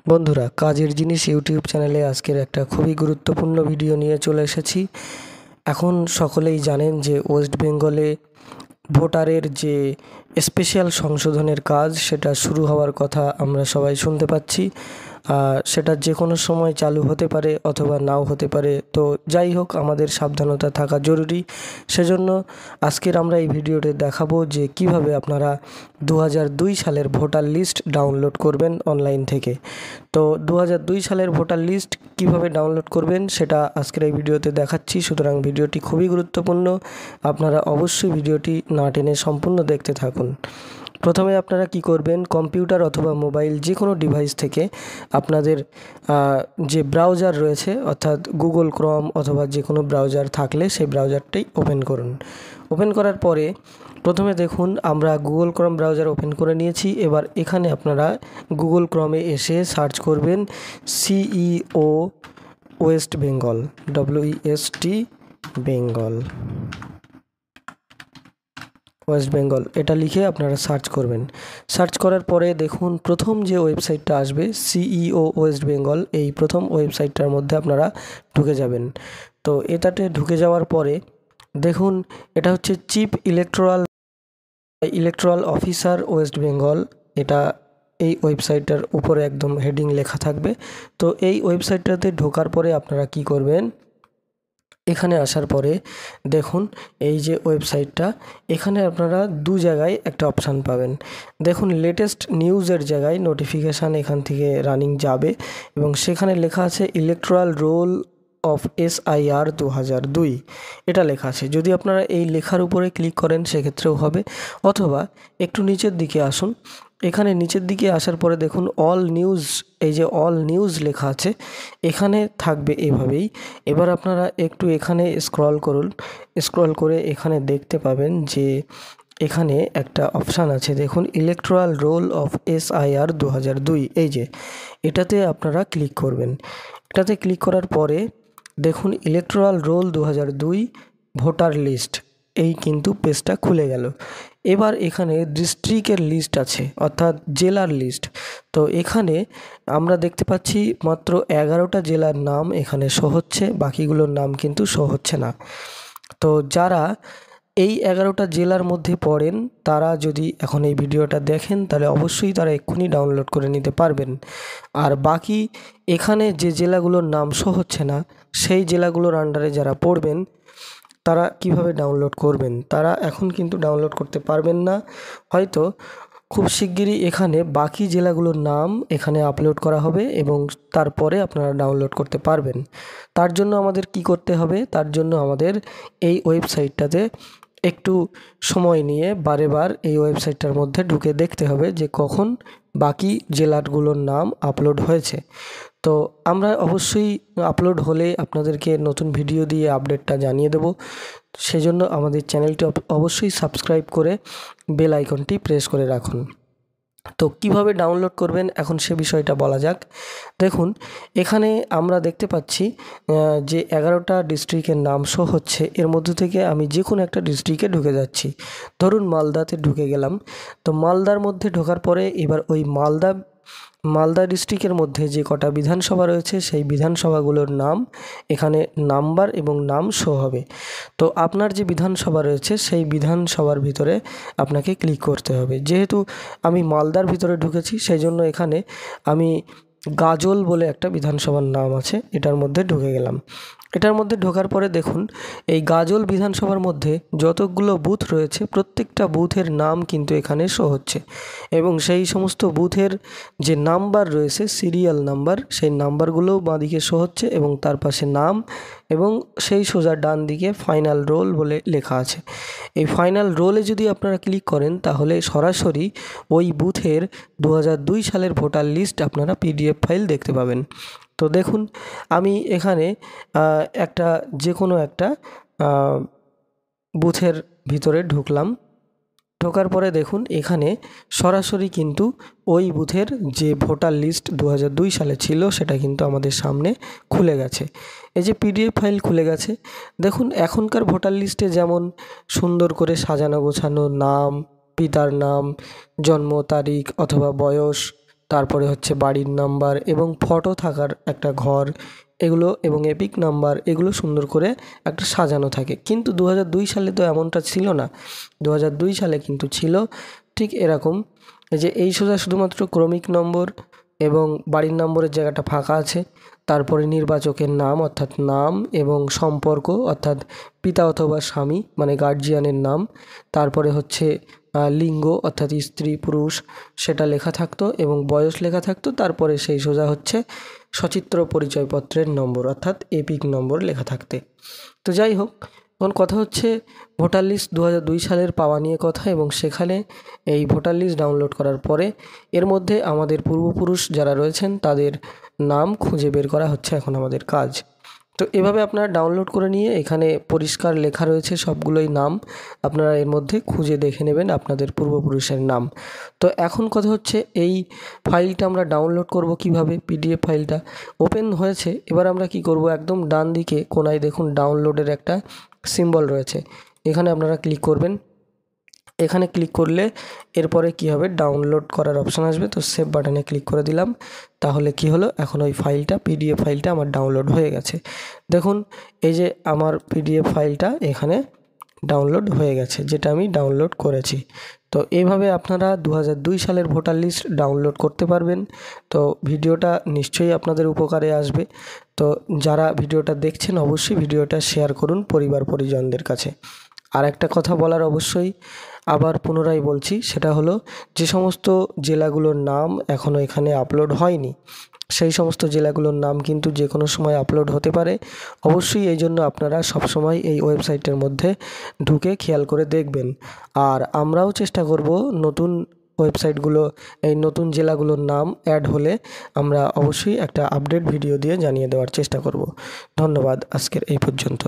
বন্ধুরা, কাজের জিনিস ইউটিউব চ্যানেলে আজকের একটা খুবই গুরুত্বপূর্ণ ভিডিও নিয়ে চলে এসেছি। এখন সকলেই জানেন যে ওয়েস্ট বেঙ্গলে ভোটারের যে স্পেশাল সংশোধনের কাজ সেটা শুরু হওয়ার কথা আমরা সবাই শুনতে পাচ্ছি। সেটা যে কোনো সময় চালু হতে পারে অথবা নাও হতে পারে। তো যাই হোক, আমাদের সাবধানতা থাকা জরুরি। সেজন্য আজকের আমরা এই ভিডিওতে দেখাবো যে কিভাবে আপনারা 2002 সালের ভোটার লিস্ট ডাউনলোড করবেন অনলাইন থেকে। তো 2002 সালের ভোটার লিস্ট কিভাবে ডাউনলোড করবেন সেটা আজকের এই ভিডিওতে দেখাচ্ছি। সুতরাং ভিডিওটি খুবই গুরুত্বপূর্ণ, আপনারা অবশ্যই ভিডিওটি না টেনে সম্পূর্ণ দেখতে থাকুন। প্রথমে আপনারা কি করবেন, কম্পিউটার অথবা মোবাইল যে কোনো ডিভাইস থেকে আপনাদের যে ব্রাউজার রয়েছে অর্থাৎ গুগল ক্রোম অথবা যে কোনো ব্রাউজার থাকলে সেই ব্রাউজারটাই ওপেন করুন। ওপেন করার পরে প্রথমে দেখুন আমরা গুগল ক্রোম ব্রাউজার ওপেন করে নিয়েছি। এবার এখানে আপনারা গুগল ক্রোমে এসে সার্চ করবেন CEO West Bengal, WEST Bengal, West Bengal এটা লিখে আপনারা সার্চ করবেন। সার্চ করার পরে দেখুন প্রথম যে ওয়েবসাইটটা আসবে CEO ওয়েস্ট বেঙ্গল, এই প্রথম ওয়েবসাইটটার মধ্যে আপনারা ঢুকে যাবেন। তো এটাতে ঢুকে যাওয়ার পরে দেখুন এটা হচ্ছে chief electoral officer West Bengal, এটা এই ওয়েবসাইটটার উপরে একদম হেডিং লেখা থাকবে। তো এই ওয়েবসাইটটাতে ঢোকার পরে আপনারা কি করবেন, এখানে আসার পরে দেখুন এই যে ওয়েবসাইটটা, এখানে আপনারা দু জায়গায় একটা অপশান পাবেন। দেখুন লেটেস্ট নিউজের জায়গায় নোটিফিকেশান এখান থেকে রানিং যাবে এবং সেখানে লেখা আছে ইলেকট্রাল রোল অফ SIR 2002 এটা লেখা আছে। যদি আপনারা এই লেখার উপরে ক্লিক করেন সেক্ষেত্রেও হবে, অথবা একটু নিচের দিকে আসুন। এখানে নিচের দিকে আসার পরে দেখুন অল নিউজ, এই যে অল নিউজ লেখা আছে এখানে থাকবে এভাবেই। এবার আপনারা একটু এখানে স্ক্রল করুন, স্ক্রল করে এখানে দেখতে পাবেন যে এখানে একটা অপশান আছে দেখুন ইলেকট্রাল রোল অফ SIR 2002, এই যে এটাতে আপনারা ক্লিক করবেন। এটাতে ক্লিক করার পরে দেখুন ইলেকট্রাল রোল 2002 ভোটার লিস্ট, এই কিন্তু পেজটা খুলে গেল। এবার এখানে ডিস্ট্রিক্টের লিস্ট আছে অর্থাৎ জেলার লিস্ট। তো এখানে আমরা দেখতে পাচ্ছি মাত্র 11টা জেলার নাম এখানে শো হচ্ছে, বাকিগুলোর নাম কিন্তু শো হচ্ছে না। তো যারা এই 11টা জেলার মধ্যে পড়েন তারা যদি এখন এই ভিডিওটা দেখেন তাহলে অবশ্যই তারা এক্ষুনি ডাউনলোড করে নিতে পারবেন। আর বাকি এখানে যে জেলাগুলোর নাম শো হচ্ছে না সেই জেলাগুলোর আন্ডারে যারা পড়বেন তারা কিভাবে ডাউনলোড করবেন, তারা এখন কিন্তু ডাউনলোড করতে পারবেন না। হয়তো খুব শিগগিরই এখানে বাকি জেলাগুলোর নাম এখানে আপলোড করা হবে এবং তারপরে আপনারা ডাউনলোড করতে পারবেন। তার জন্য আমাদের কি করতে হবে, তার জন্য আমাদের এই ওয়েবসাইটটাতে একটু সময় নিয়ে বারে বার এই ওয়েবসাইটটার মধ্যে ঢুকে দেখতে হবে যে কখন বাকি জেলাগুলোর নাম আপলোড হয়েছে। তো আমরা অবশ্যই আপলোড হলে আপনাদেরকে নতুন ভিডিও দিয়ে আপডেটটা জানিয়ে দেব। সেজন্য আমাদের চ্যানেলটি অবশ্যই সাবস্ক্রাইব করে বেল আইকনটি প্রেস করে রাখুন। তো কিভাবে ডাউনলোড করবেন এখন সে বিষয়টা বলা যাক। দেখুন এখানে আমরা দেখতে পাচ্ছি যে 11টা ডিস্ট্রিক্টের নাম শো হচ্ছে, এর মধ্যে থেকে আমি যে কোনো একটা ডিস্ট্রিক্টে ঢুকে যাচ্ছি। ধরুন মালদাতে ঢুকে গেলাম। তো মালদার মধ্যে ঢোকার পরে এবার ওই মালদা ডিস্ট্রিক্টের মধ্যে যে কটা বিধানসভা রয়েছে সেই বিধানসভাগুলোর নাম এখানে নাম্বার এবং নাম শো হবে। তো আপনার যে বিধানসভা রয়েছে সেই বিধানসভার ভিতরে আপনাকে ক্লিক করতে হবে। যেহেতু আমি মালদার ভিতরে ঢুকেছি সেই জন্য এখানে আমি গাজল বলে একটা বিধানসভার নাম আছে, এটার মধ্যে ঢুকে গেলাম। এটার মধ্যে ঢোকার পরে দেখুন এই গাজল বিধানসভার মধ্যে যতগুলো বুথ রয়েছে প্রত্যেকটা বুথের নাম কিন্তু এখানে শো হচ্ছে এবং সেই সমস্ত বুথের যে নাম্বার রয়েছে সিরিয়াল নাম্বার, সেই নাম্বারগুলোও বাঁদিকে শো হচ্ছে এবং তার পাশে নাম এবং সেই সোজা ডান দিকে ফাইনাল রোল বলে লেখা আছে। এই ফাইনাল রোলে যদি আপনারা ক্লিক করেন তাহলে সরাসরি ওই বুথের 2002 সালের ভোটার লিস্ট আপনারা PDF ফাইল দেখতে পাবেন। তো দেখুন আমি এখানে একটা যে কোনো একটা বুথের ভিতরে ঢুকলাম। ঢোকার পরে দেখুন এখানে সরাসরি কিন্তু ওই বুথের যে ভোটার লিস্ট 2002 সালে ছিল সেটা কিন্তু আমাদের সামনে খুলে গেছে। এই যে PDF ফাইল খুলে গেছে। দেখুন এখনকার ভোটার লিস্টে যেমন সুন্দর করে সাজানো গোছানো নাম, পিতার নাম, জন্ম তারিখ অথবা বয়স, তারপরে হচ্ছে বাড়ির নাম্বার এবং ফটো থাকার একটা ঘর, এগুলো এবং এপিক নাম্বার, এগুলো সুন্দর করে একটা সাজানো থাকে। কিন্তু 2002 সালে তো এমনটা ছিল না। 2002 সালে কিন্তু ছিল ঠিক এরকম, যে এই সোজা শুধুমাত্র ক্রমিক নম্বর এবং বাড়ির নম্বরের জায়গাটা ফাঁকা আছে। তারপরে নির্বাচকের নাম অর্থাৎ নাম এবং সম্পর্ক অর্থাৎ পিতা অথবা স্বামী মানে গার্জিয়ানের নাম, তারপরে হচ্ছে লিঙ্গ অর্থাৎ স্ত্রী পুরুষ সেটা লেখা থাকতো এবং বয়স লেখা থাকতো। তারপরে সেই সোজা হচ্ছে সচিত্র পরিচয়পত্রের নম্বর অর্থাৎ এপিক নম্বর লেখা থাকতে। তো যাই হোক, এখন কথা হচ্ছে ভোটার লিস্ট 2002 সালের পাওয়া নিয়ে কথা, এবং সেখানে এই ভোটার লিস্ট ডাউনলোড করার পরে এর মধ্যে আমাদের পূর্বপুরুষ যারা রয়েছেন তাদের নাম খুঁজে বের করা হচ্ছে এখন আমাদের কাজ। তো এভাবে আপনারা ডাউনলোড করে নিয়ে এখানে পরিষ্কার লেখা রয়েছে সবগুলোই নাম, আপনারা এর মধ্যে খুঁজে দেখে নেবেন আপনাদের পূর্বপুরুষের নাম। তো এখন কথা হচ্ছে এই ফাইলটা আমরা ডাউনলোড করব কিভাবে। পিডিএফ ফাইলটা ওপেন হয়েছে, এবার আমরা কি করব, একদম ডান দিকে কোনায় দেখুন ডাউনলোডের একটা সিম্বল রয়েছে, এখানে আপনারা ক্লিক করবেন। এখানে ক্লিক করলে এরপরে কি হবে, ডাউনলোড করার অপশান আসবে। তো সেভ বাটনে ক্লিক করে দিলাম, তাহলে কি হলো, এখন ওই ফাইলটা পিডিএফ ফাইলটা আমার ডাউনলোড হয়ে গেছে। দেখুন এই যে আমার পিডিএফ ফাইলটা এখানে ডাউনলোড হয়ে গেছে, যেটা আমি ডাউনলোড করেছি। তো এইভাবে আপনারা 2002 সালের ভোটার লিস্ট ডাউনলোড করতে পারবেন। তো ভিডিওটা নিশ্চয়ই আপনাদের উপকারে আসবে। তো যারা ভিডিওটা দেখছেন অবশ্যই ভিডিওটা শেয়ার করুন পরিবার পরিজনদের কাছে। আর একটা কথা বলার অবশ্যই আবার পুনরায় বলছি, সেটা হলো যে সমস্ত জেলাগুলোর নাম এখনও এখানে আপলোড হয়নি, সেই সমস্ত জেলাগুলোর নাম কিন্তু যে কোনো সময় আপলোড হতে পারে। অবশ্যই এই জন্য আপনারা সবসময় এই ওয়েবসাইটের মধ্যে ঢুকে খেয়াল করে দেখবেন। আর আমরাও চেষ্টা করব নতুন ওয়েবসাইটগুলো, এই নতুন জেলাগুলোর নাম অ্যাড হলে আমরা অবশ্যই একটা আপডেট ভিডিও দিয়ে জানিয়ে দেওয়ার চেষ্টা করব। ধন্যবাদ, আজকের এই পর্যন্ত।